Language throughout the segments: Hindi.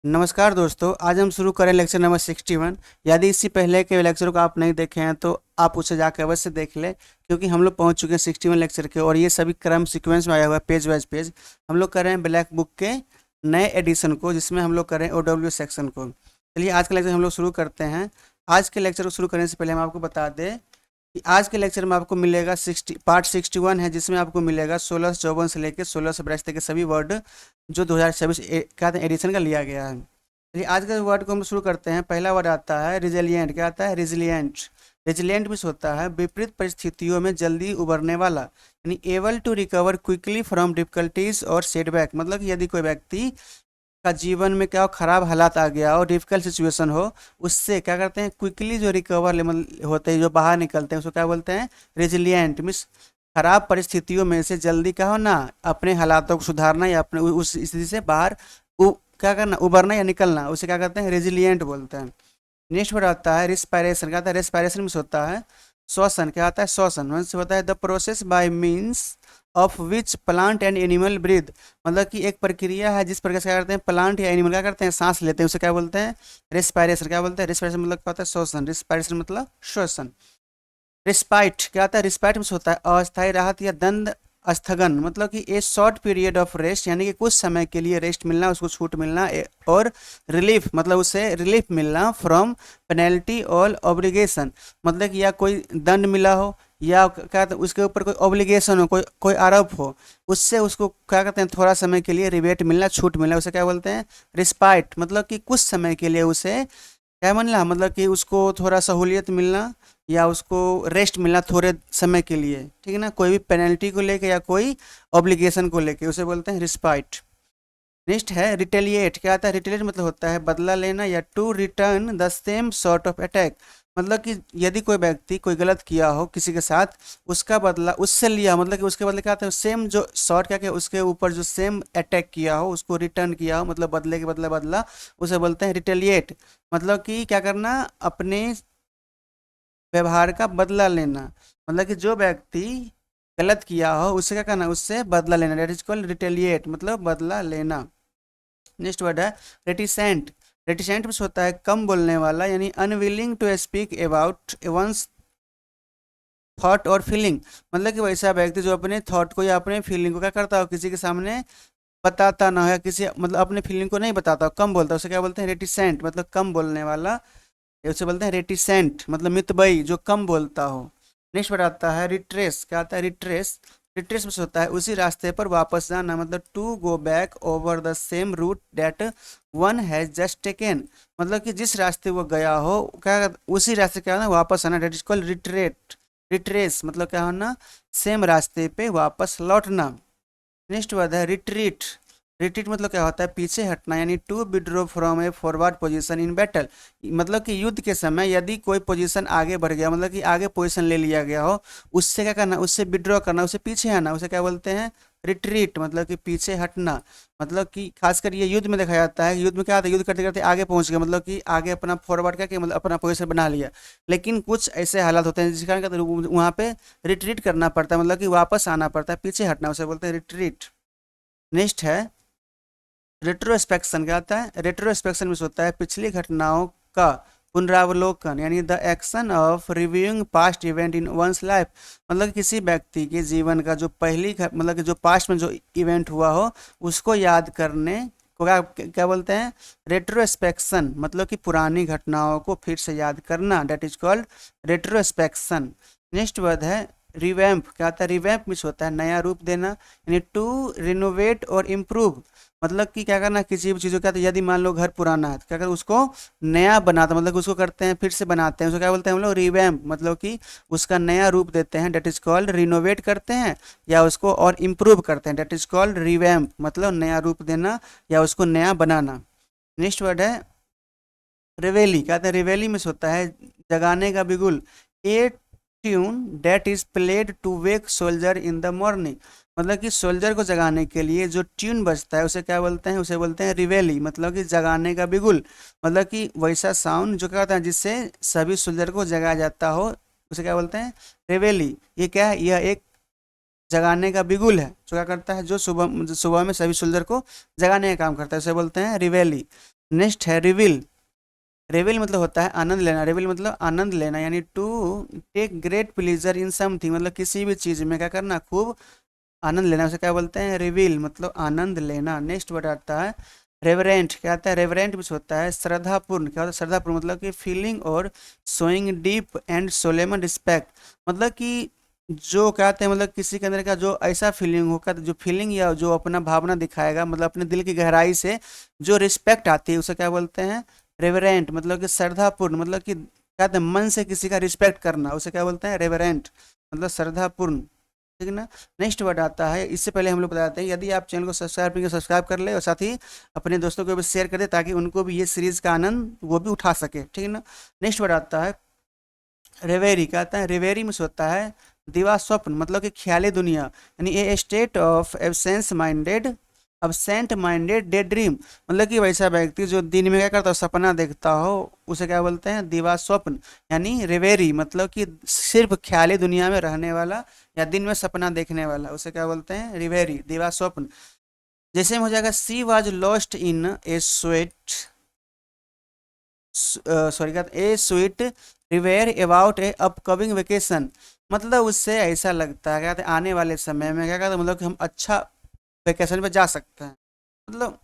नमस्कार दोस्तों, आज हम शुरू करें लेक्चर नंबर 61। यदि इससे पहले के लेक्चर को आप नहीं देखे हैं तो आप उसे जाकर अवश्य देख लें, क्योंकि हम लोग पहुंच चुके हैं 61 लेक्चर के और ये सभी क्रम सीक्वेंस में आया हुआ है, पेज वाइज पेज। हम लोग कर रहे हैं ब्लैक बुक के नए एडिशन को, जिसमें हम लोग कर रहे हैं OW सेक्शन को। चलिए आज का लेक्चर हम लोग शुरू करते हैं। आज के लेक्चर को शुरू करने से पहले हम आपको बता दें कि आज के लेक्चर में आपको मिलेगा पार्ट 61 है, जिसमें आपको मिलेगा 16 से 54 से लेकर 16 से 82 तक के सभी वर्ड जो 2026 क्या एडिशन का लिया गया है। चलिए आज के वर्ड को हम शुरू करते हैं। पहला वर्ड आता है रिजिलियंट। क्या आता है? रिजिलियंट। रिजिलियंट मीन्स होता है विपरीत परिस्थितियों में जल्दी उबरने वाला, यानी able to recover quickly from difficulties और सेटबैक। मतलब कि यदि कोई व्यक्ति का जीवन में क्या हो, खराब हालात आ गया हो, डिफिकल्ट सिचुएशन हो, उससे क्या करते हैं, क्विकली जो रिकवर होते हैं, जो बाहर निकलते हैं, उसको क्या बोलते हैं? रेजिलियंट। मीन्स खराब परिस्थितियों में से जल्दी क्या हो ना, अपने हालातों को सुधारना या अपने उस स्थिति से बाहर क्या करना, उबरना या निकलना, उसे क्या कहते हैं? रेजिलियंट बोलते हैं। नेक्स्ट वर्ड आता है रिस्पायरेशन। क्या आता है? रेस्पायरेशन मीन्स होता है श्वसन। क्या आता है? श्वसन मीन्स होता है the process by means of which plant and animal breathe. मतलब कि एक प्रक्रिया है जिस प्रकार से क्या करते हैं, प्लांट या एनिमल क्या करते हैं, सांस लेते हैं, उसे क्या बोलते हैं? रेस्पायरेशन। क्या बोलते हैं? रेस्पायरेशन मतलब क्या होता है? श्वसन। रिस्पायरेशन मतलब श्वसन। रिस्पाइट। क्या होता है? रिस्पाइट मीन्स होता है अस्थायी राहत या दंड स्थगन। मतलब कि ए शॉर्ट पीरियड ऑफ रेस्ट, यानी कि कुछ समय के लिए रेस्ट मिलना, उसको छूट मिलना। और रिलीफ मतलब उसे रिलीफ मिलना फ्रॉम पेनल्टी और ऑब्लिगेशन। मतलब कि या कोई दंड मिला हो या क्या कहते हैं, उसके ऊपर कोई ऑब्लिगेशन हो, कोई कोई आरोप हो, उससे उसको क्या कहते हैं, थोड़ा समय के लिए रिबेट मिलना, छूट मिलना, उसे क्या बोलते हैं? रिस्पाइट। मतलब कि कुछ समय के लिए उसे क्या मिलना, मतलब कि उसको थोड़ा सहूलियत मिलना या उसको रेस्ट मिलना थोड़े समय के लिए, ठीक है ना, कोई भी पेनल्टी को लेके या कोई ऑब्लिगेशन को लेके, उसे बोलते हैं रिस्पाइट। नेक्स्ट है रिटेलिएट। क्या आता है? रिटेलिएट मतलब होता है बदला लेना या to return the same sort of attack. मतलब कि यदि कोई व्यक्ति कोई गलत किया हो किसी के साथ, उसका बदला उससे लिया, मतलब कि उसके बदले क्या आता है, सेम जो सॉर्ट क्या क्या उसके ऊपर जो सेम अटैक किया हो उसको रिटर्न किया हो, मतलब बदले के बदला बदला, उसे बोलते हैं रिटेलिएट। मतलब कि क्या करना, अपने व्यवहार का बदला लेना। मतलब कि जो व्यक्ति गलत किया हो उससे क्या करना, उससे बदला लेना, डेट इज कॉल्ड रिटेलिएट, मतलब बदला लेना। नेक्स्ट वर्ड है रेटिसेंट। रेटिसेंट में होता है कम बोलने वाला, यानी unwilling to speak about one's thought और फीलिंग। मतलब कि वैसा व्यक्ति जो अपने थॉट को या अपने फीलिंग को क्या करता हो, किसी के सामने बताता ना हो, या किसी मतलब अपने फीलिंग को नहीं बताता हो, कम बोलता है, उसे क्या बोलते हैं? रेटिसेंट। मतलब कम बोलने वाला, ये उसे बोलते हैं रेटिसेंट, मतलब मितबई, जो कम बोलता हो। नेक्स्ट वर्ड आता है रिट्रेस। क्या आता है? रिट्रेस। रिट्रेस में से होता है उसी रास्ते पर वापस जाना, मतलब to go back over the same route that one has just taken. मतलब कि जिस रास्ते वो गया हो, क्या उसी रास्ते क्या होना, वापस आना, that is called retrace. Retrace मतलब क्या होना, सेम रास्ते पे वापस लौटना। नेक्स्ट वर्ड है रिट्रीट। रिट्रीट मतलब क्या होता है? पीछे हटना, यानी to withdraw from a forward position in battle. मतलब कि युद्ध के समय यदि कोई पोजीशन आगे बढ़ गया, मतलब कि आगे पोजीशन ले लिया गया हो, उससे क्या करना, उससे विड्रॉ करना, उससे पीछे आना, उसे क्या बोलते हैं? रिट्रीट। मतलब कि पीछे हटना। मतलब कि खासकर ये युद्ध में देखा जाता है, युद्ध में क्या होता है, युद्ध करते करते आगे पहुंच गए, मतलब कि आगे अपना फॉरवर्ड करके मतलब अपना पोजीशन बना लिया। लेकिन कुछ ऐसे हालात होते हैं जिस कारण क्या होता है, वहाँ पे रिट्रीट करना पड़ता है, मतलब कि वापस आना पड़ता है, पीछे हटना, उसे बोलते हैं रिट्रीट। नेक्स्ट है रेट्रोस्पेक्शन। क्या आता है? रेट्रोस्पेक्शन में होता है पिछली घटनाओं का पुनरावलोकन, यानी the action of reviewing past event in one's life. मतलब किसी व्यक्ति के जीवन का जो मतलब कि जो पास्ट में जो इवेंट हुआ हो, उसको याद करने को क्या क्या बोलते हैं? रेट्रोस्पेक्शन। मतलब कि पुरानी घटनाओं को फिर से याद करना, that is called retrospection. Next word है रिवैम्प। क्या आता है? रिवैम्प मीन्स होता है नया रूप देना, यानी टू रिनोवेट और इम्प्रूव। मतलब कि क्या करना, किसी भी चीज़ों का, तो यदि मान लो घर पुराना है तो क्या कर उसको नया बनाता, मतलब कि उसको करते हैं फिर से बनाते हैं, उसको क्या बोलते हैं हम लोग? रिवैम्प। मतलब कि उसका नया रूप देते हैं, डेट इज कॉल्ड रिनोवेट करते हैं, या उसको और इम्प्रूव करते हैं, डेट इज कॉल्ड रिवैम्प, मतलब नया रूप देना या उसको नया बनाना। नेक्स्ट वर्ड है रेवेली। कहते हैं रेवेली में से होता है जगाने का बिगुल, a tune that is played to wake soldier in the morning. मतलब कि सोल्जर को जगाने के लिए जो ट्यून बजता है उसे क्या बोलते हैं? उसे बोलते हैं रिवेली, मतलब कि जगाने का बिगुल। मतलब कि वैसा साउंड जो क्या होता है जिससे सभी सोल्जर को जगाया जाता हो, उसे क्या बोलते हैं? रेवेली। ये क्या है? यह एक जगाने का बिगुल है जो क्या करता है, जो सुबह सुबह में सभी सोल्जर को जगाने का काम करता है, उसे बोलते हैं रिवेली। नेक्स्ट है रिविल। रिविल मतलब होता है आनंद लेना। रिविल मतलब आनंद लेना, यानी to take great pleasure in something, मतलब किसी भी चीज़ में क्या करना, खूब आनंद लेना, उसे क्या बोलते हैं, रिवील मतलब आनंद लेना। नेक्स्ट वर्ड आता है रेवरेंट। क्या आता है, रेवरेंट भी होता है श्रद्धापूर्ण। क्या होता है श्रद्धापूर्ण, मतलब कि फीलिंग और शोइंग डीप एंड सोलेमन रिस्पेक्ट, मतलब कि जो कहते हैं, मतलब किसी के अंदर का जो ऐसा फीलिंग होगा, जो फीलिंग या जो अपना भावना दिखाएगा, मतलब अपने दिल की गहराई से जो रिस्पेक्ट आती है, उसे क्या बोलते हैं, रेवरेंट। मतलब कि श्रद्धापूर्ण, मतलब कि कहते हैं मन से किसी का रिस्पेक्ट करना, उसे क्या बोलते हैं, रेवरेंट मतलब श्रद्धापूर्ण। ठीक है ना। नेक्स्ट वर्ड आता है, इससे पहले हम लोग बताते हैं, यदि आप चैनल को सब्सक्राइब करेंगे, सब्सक्राइब कर ले और साथ ही अपने दोस्तों को भी शेयर कर दे, ताकि उनको भी ये सीरीज का आनंद वो भी उठा सके। ठीक है ना। नेक्स्ट वर्ड आता है रेवेरी। क्या आता है, रेवेरी में से होता है दिवा स्वप्न, मतलब कि ख्याली दुनिया, यानी a state of absent minded day dream, मतलब कि वैसा व्यक्ति जो दिन में क्या करता हो, सपना देखता हो, उसे क्या बोलते हैं, दिवा स्वप्न। यानी रेवेरी मतलब कि सिर्फ ख्याली दुनिया में रहने वाला या दिन में सपना देखने वाला, उसे क्या बोलते हैं, रिवेरी, दिवा स्वप्न। जैसे में हो जाएगा she was lost in a sweat, sorry क्या, a sweet reverie about a upcoming vacation, मतलब उससे ऐसा लगता है, क्या कहते हैं, आने वाले समय में क्या कहते हैं, मतलब कि हम अच्छा वेकेशन पे जा सकते हैं, मतलब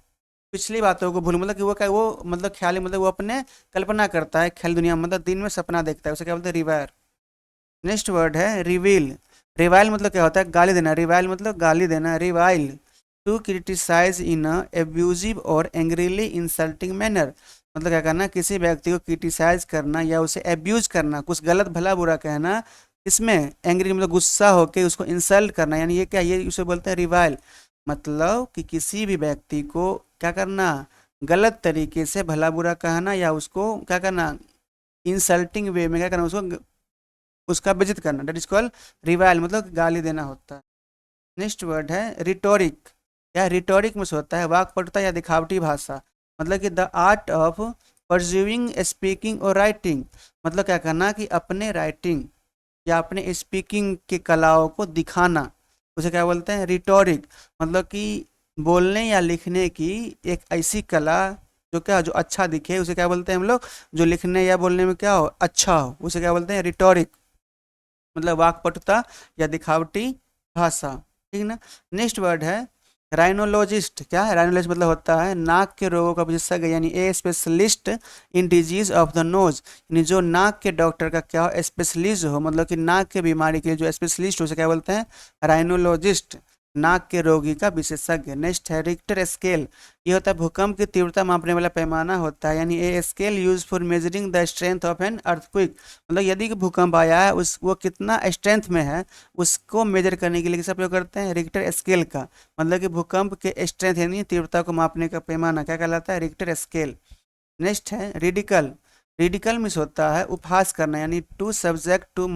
पिछली बातों को भूल, मतलब कि वो क्या, वो मतलब ख्याली, मतलब वो अपने कल्पना करता है ख्याल दुनिया में, मतलब दिन में सपना देखता है, उसे क्या बोलते हैं, रिवायर। नेक्स्ट वर्ड है रिवील। रिवाइल मतलब क्या होता है, गाली देना। रिवाइल मतलब गाली देना। Revile to criticize in abusive और एंग्रीली इंसल्टिंग मैनर, मतलब क्या करना, किसी व्यक्ति को क्रिटिसाइज करना या उसे एब्यूज करना, कुछ गलत भला बुरा कहना, इसमें एंग्री मतलब गुस्सा होकर उसको इंसल्ट करना, यानी ये क्या, ये उसे बोलते हैं रिवाइल। मतलब कि किसी भी व्यक्ति को क्या करना, गलत तरीके से भला बुरा कहना या उसको क्या करना, इंसल्टिंग वे में क्या करना, उसको उसका बेइज्जत करना, डेट इज कॉल्ड रिवाइल, मतलब गाली देना होता है। नेक्स्ट वर्ड है रिटोरिक। या रिटोरिक में से होता है वाक्पटुता या दिखावटी भाषा, मतलब कि द आर्ट ऑफ परज्यूइंग स्पीकिंग और राइटिंग, मतलब क्या करना कि अपने राइटिंग या अपने स्पीकिंग की कलाओं को दिखाना, उसे क्या बोलते हैं, रिटोरिक। मतलब कि बोलने या लिखने की एक ऐसी कला जो क्या, जो अच्छा दिखे, उसे क्या बोलते हैं हम लोग, जो लिखने या बोलने में क्या हो, अच्छा हो, उसे क्या बोलते हैं, रिटोरिक, मतलब वाक्पटुता या दिखावटी भाषा। ठीक ना। नेक्स्ट वर्ड है राइनोलॉजिस्ट। क्या है राइनोलॉजिस्ट, मतलब होता है नाक के रोगों का विशेषज्ञ, यानी a specialist in disease of the nose, यानी जो नाक के डॉक्टर का क्या हो, स्पेशलिस्ट हो, मतलब कि नाक के बीमारी के लिए जो स्पेशलिस्ट हो, उसे क्या बोलते हैं, राइनोलॉजिस्ट, नाक के रोगी का विशेषज्ञ। नेक्स्ट है रिक्टर स्केल। ये होता है भूकंप की तीव्रता मापने वाला पैमाना होता है, यानी a scale use for measuring the strength of an earthquake, मतलब यदि कि भूकंप आया है, उस वो कितना स्ट्रेंथ में है, उसको मेजर करने के लिए किसका प्रयोग करते हैं, रिक्टर स्केल का, मतलब कि भूकंप के स्ट्रेंथ यानी तीव्रता को मापने का पैमाना क्या कहलाता है, रिक्टर स्केल। नेक्स्ट है रिडिकल। रिडिकल मीन्स होता है उपहास करना, यानी टू सब्जेक्ट टू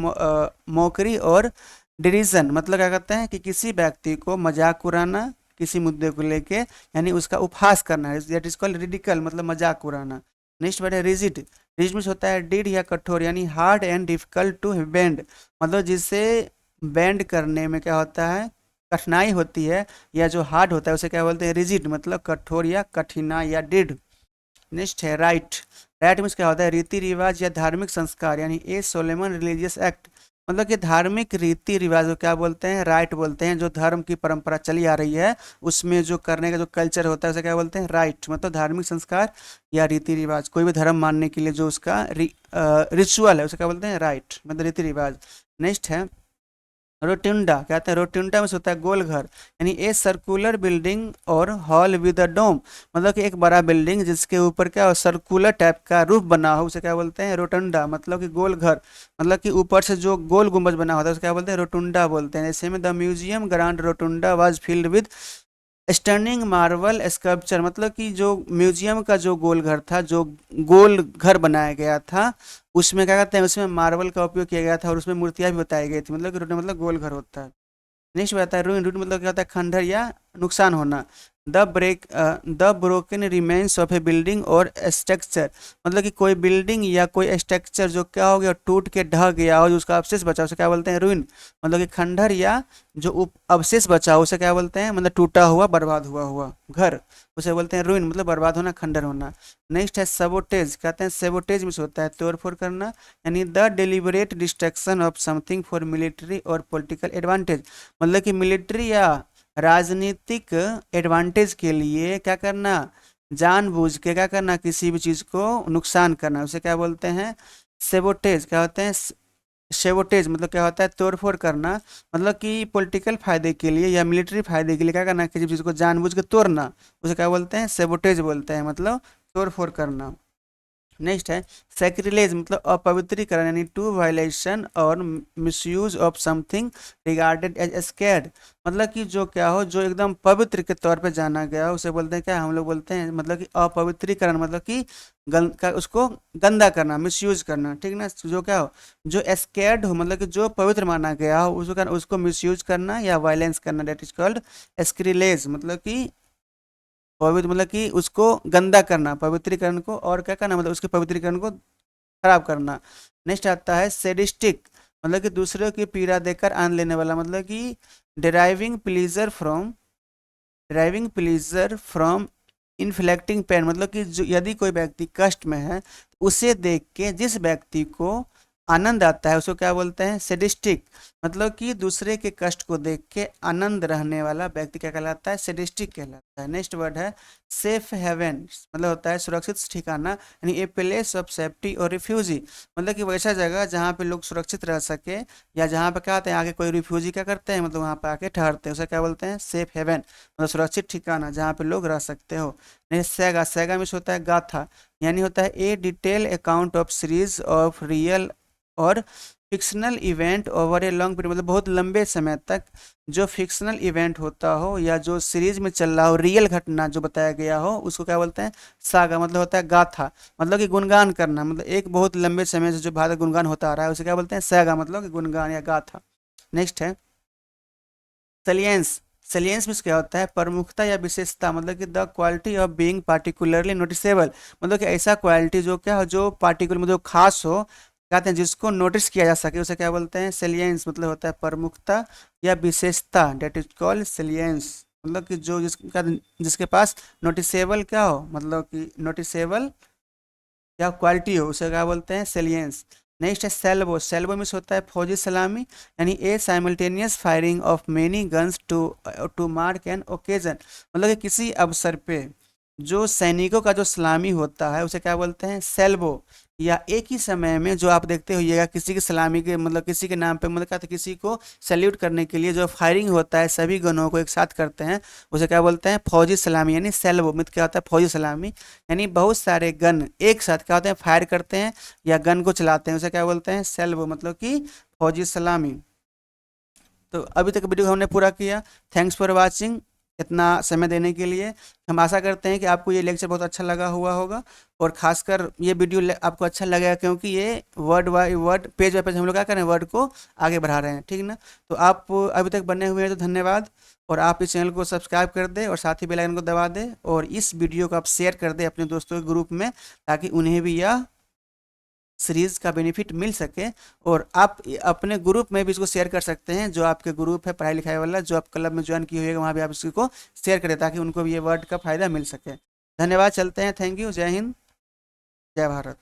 मोकरी और डिरीजन, मतलब क्या कहते हैं कि किसी व्यक्ति को मजाक उड़ाना किसी मुद्दे को लेके, यानी उसका उपहास करना है, दैट इज कॉल्ड रिडिकल, मतलब मजाक उड़ाना। नेक्स्ट वर्ड है रिजिड। रिजिड मीन्स होता है डिड या कठोर, यानी hard and difficult to bend, मतलब जिससे बेंड करने में क्या होता है, कठिनाई होती है, या जो हार्ड होता है उसे क्या बोलते हैं, रिजिड, मतलब कठोर या कठिनाई या डिड। नेक्स्ट है राइट। राइट मीन्स क्या होता है, रीति रिवाज या धार्मिक संस्कार, यानी ए सोलेमन रिलीजियस एक्ट, मतलब कि धार्मिक रीति रिवाज को क्या बोलते हैं, राइट बोलते हैं, जो धर्म की परंपरा चली आ रही है उसमें जो करने का जो कल्चर होता है उसे क्या बोलते हैं, राइट, मतलब धार्मिक संस्कार या रीति रिवाज, कोई भी धर्म मानने के लिए जो उसका रिचुअल है उसे क्या बोलते हैं, राइट, मतलब रीति रिवाज। नेक्स्ट है रोटुंडा। कहते हैं रोटुंडा में से होता है गोल घर, यानी ए सर्कुलर बिल्डिंग और हॉल विद अ डोम, मतलब कि एक बड़ा बिल्डिंग जिसके ऊपर क्या सर्कुलर टाइप का रूफ बना हो, उसे क्या बोलते हैं, रोटुंडा, मतलब कि गोल घर, मतलब कि ऊपर से जो गोल गुंबज बना होता है उसे क्या बोलते हैं, रोटुंडा बोलते हैं। ऐसे में the museum grand rotunda was filled with stunning marble sculpture, मतलब कि जो म्यूजियम का जो गोल घर था, जो गोल घर बनाया गया था, उसमें क्या कहते हैं, उसमें मार्बल का उपयोग किया गया था और उसमें मूर्तियां भी बताई गई थी, मतलब कि मतलब गोल घर होता है। नेक्स्ट बताता है रूइन। रूइन मतलब क्या होता है, खंडहर या नुकसान होना। The broken remains of A building और स्ट्रक्चर, मतलब कि कोई बिल्डिंग या कोई स्ट्रक्चर जो क्या हो गया, टूट के ढह गया और उसका अवशेष बचा, उसे क्या बोलते हैं, रूइन, मतलब कि खंडहर या जो अवशेष बचा उसे क्या बोलते हैं, मतलब टूटा हुआ बर्बाद हुआ हुआ घर, उसे बोलते हैं रूइन, मतलब बर्बाद होना, खंडहर होना। नेक्स्ट है सबोटेज, कहते हैं सेबोटेज में से होता है तोड़फोड़ करना, यानी the deliberate destruction of something for military और पॉलिटिकल एडवांटेज, मतलब कि मिलिट्री या राजनीतिक एडवांटेज के लिए क्या करना, जानबूझ के क्या करना, किसी भी चीज़ को नुकसान करना, उसे क्या बोलते हैं, सेबोटेज। क्या होते हैं सेबोटेज, मतलब क्या होता है, तोड़फोड़ करना, मतलब कि पॉलिटिकल फायदे के लिए या मिलिट्री फायदे के लिए क्या करना, किसी चीज़ को जानबूझ के तोड़ना, उसे क्या बोलते हैं, सेबोटेज बोलते हैं, मतलब तोड़फोड़ करना। नेक्स्ट है सैक्रिलेज, मतलब अपवित्रीकरण, यानी टू वायलेशन और misuse of something regarded as sacred, मतलब कि जो क्या हो, जो एकदम पवित्र के तौर पे जाना गया हो उसे बोलते हैं क्या, हम लोग बोलते हैं, मतलब कि अपवित्रीकरण, मतलब कि उसको गंदा करना, मिसयूज करना, ठीक ना, जो क्या हो, जो स्कैर्ड हो, मतलब कि जो पवित्र माना गया हो उसको मिसयूज करना या वायलेंस करना, डेट इज कॉल्ड स्क्रिलेज, मतलब कि पवित्र, मतलब कि उसको गंदा करना, पवित्रीकरण को, और क्या करना, मतलब उसके पवित्रीकरण को खराब करना। नेक्स्ट आता है सेडिस्टिक, मतलब कि दूसरों की पीड़ा देकर आनंद लेने वाला, मतलब कि deriving pleasure from driving pleasure from inflicting pain, मतलब कि जो यदि कोई व्यक्ति कष्ट में है तो उसे देख के जिस व्यक्ति को आनंद आता है उसको क्या बोलते हैं, सेडिस्टिक, मतलब कि दूसरे के कष्ट को देख के आनंद रहने वाला व्यक्ति क्या कहलाता है, सेडिस्टिक कहलाता है। नेक्स्ट वर्ड है सेफ हेवन, मतलब होता है सुरक्षित ठिकाना, यानी ए प्लेस ऑफ सेफ्टी और रिफ्यूजी, मतलब कि वैसा जगह जहाँ पे लोग सुरक्षित रह सके, या जहाँ पे क्या होते हैं, आके कोई रिफ्यूजी क्या करते हैं, मतलब वहाँ पे आके ठहरते हैं, उसे क्या बोलते हैं, सेफ हेवन, मतलब सुरक्षित ठिकाना जहाँ पे लोग रह सकते हो। नहीं सैगा, सैगा में से होता है गाथा, यानी होता है a detail account of series of real और fictional event over a long period, मतलब बहुत लंबे समय तक जो फिक्शनल इवेंट होता हो या जो सीरीज में चल रहा हो, रियल घटना जो बताया गया हो, उसको क्या बोलते हैं, सागा, मतलब होता है गाथा, मतलब कि गुणगान करना, मतलब एक बहुत लंबे समय से जो भारत गुणगान होता आ रहा है उसे क्या बोलते हैं, सागा, मतलब कि गुणगान या गाथा। नेक्स्ट है सलियंस, सलियंस में क्या होता है, प्रमुखता या विशेषता, मतलब कि the quality of being particularly noticeable, मतलब कि ऐसा क्वालिटी जो क्या हो, जो पार्टिकुलर मतलब खास हो, कहते हैं जिसको नोटिस किया जा सके, उसे क्या बोलते हैं, सेलियंस, मतलब होता है प्रमुखता या विशेषता, डेट इज कॉल्ड सेलियंस, मतलब कि जो जिसके पास नोटिसेबल क्या हो, मतलब कि नोटिसेबल या क्वालिटी हो, उसे क्या बोलते हैं, सेलियंस। नेक्स्ट है सेल्बो, सेल्बो में से होता है फौजी सलामी, यानी a simultaneous firing of many guns to to mark an occasion, मतलब कि किसी अवसर पे जो सैनिकों का जो सलामी होता है उसे क्या बोलते हैं, सेल्बो, या एक ही समय में जो आप देखते होइएगा किसी की सलामी के, मतलब किसी के नाम पे, मतलब क्या, किसी को सैल्यूट करने के लिए जो फायरिंग होता है सभी गनों को एक साथ करते हैं, उसे क्या बोलते हैं, फौजी सलामी, यानी सेल्बो में क्या होता है, फौजी सलामी, यानी बहुत सारे गन एक साथ क्या होते हैं, फायर करते हैं या गन को चलाते हैं, उसे क्या बोलते हैं, सेल्बो, मतलब कि फौजी सलामी। तो अभी तक वीडियो हमने पूरा किया, थैंक्स फॉर वाचिंग, इतना समय देने के लिए। हम आशा करते हैं कि आपको ये लेक्चर बहुत अच्छा लगा हुआ होगा, और खासकर ये वीडियो आपको अच्छा लगेगा क्योंकि ये word by word, page bye page हम लोग क्या कर रहे हैं, वर्ड को आगे बढ़ा रहे हैं, ठीक ना। तो आप अभी तक बने हुए हैं तो धन्यवाद, और आप इस चैनल को सब्सक्राइब कर दें और साथ ही बेल आइकन को दबा दें, और इस वीडियो को आप शेयर कर दें अपने दोस्तों के ग्रुप में, ताकि उन्हें भी यह सीरीज का बेनिफिट मिल सके। और आप अपने ग्रुप में भी इसको शेयर कर सकते हैं, जो आपके ग्रुप है पढ़ाई लिखाई वाला, जो आप क्लब में ज्वाइन किए होगा वहाँ भी आप इसको शेयर करें, ताकि उनको भी ये वर्ड का फायदा मिल सके। धन्यवाद, चलते हैं, थैंक यू, जय हिंद, जय भारत।